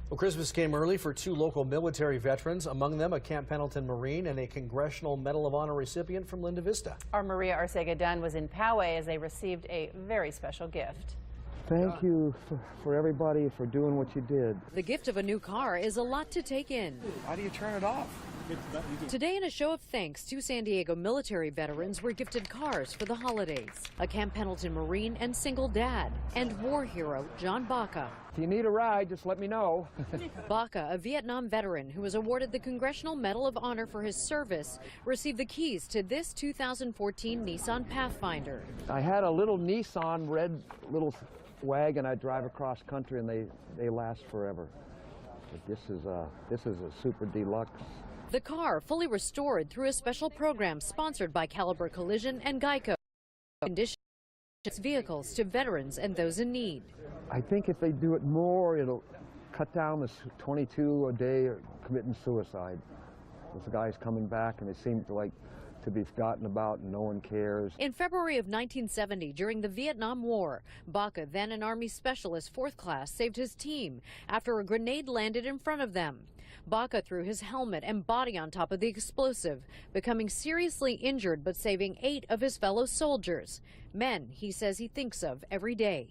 Well, Christmas came early for two local military veterans, among them a Camp Pendleton Marine and a Congressional Medal of Honor recipient from Linda Vista. Our Maria Arcega-Dunn was in Poway as they received a very special gift. Thank you for everybody for doing what you did. The gift of a new car is a lot to take in. How do you turn it off? Today, in a show of thanks, two San Diego military veterans were gifted cars for the holidays. A Camp Pendleton Marine and single dad, and war hero John Baca. If you need a ride, just let me know. Baca, a Vietnam veteran who was awarded the Congressional Medal of Honor for his service, received the keys to this 2014 Nissan Pathfinder. I had a little Nissan red little wagon I drive across country, and they last forever. But this is a super deluxe. The car, fully restored through a special program sponsored by Caliber Collision and Geico, conditions vehicles to veterans and those in need. I think if they do it more, it'll cut down the 22 a day are committing suicide. Those guys coming back, and they seem to be forgotten about, and no one cares. In February of 1970, during the Vietnam War, Baca, then an Army specialist 4th class, saved his team after a grenade landed in front of them. Baca threw his helmet and body on top of the explosive, becoming seriously injured but saving 8 of his fellow soldiers, men he says he thinks of every day.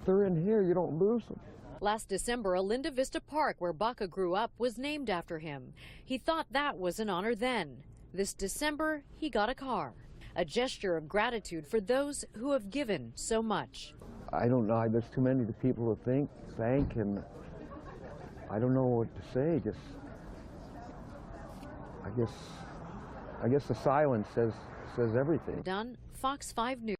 They're in here, you don't lose them. Last December, a Linda Vista Park where Baca grew up was named after him. He thought that was an honor then. This December, he got a car, a gesture of gratitude for those who have given so much. I don't know, there's too many people to thank, and I don't know what to say. Just, I guess the silence says everything. Done, Fox 5 News.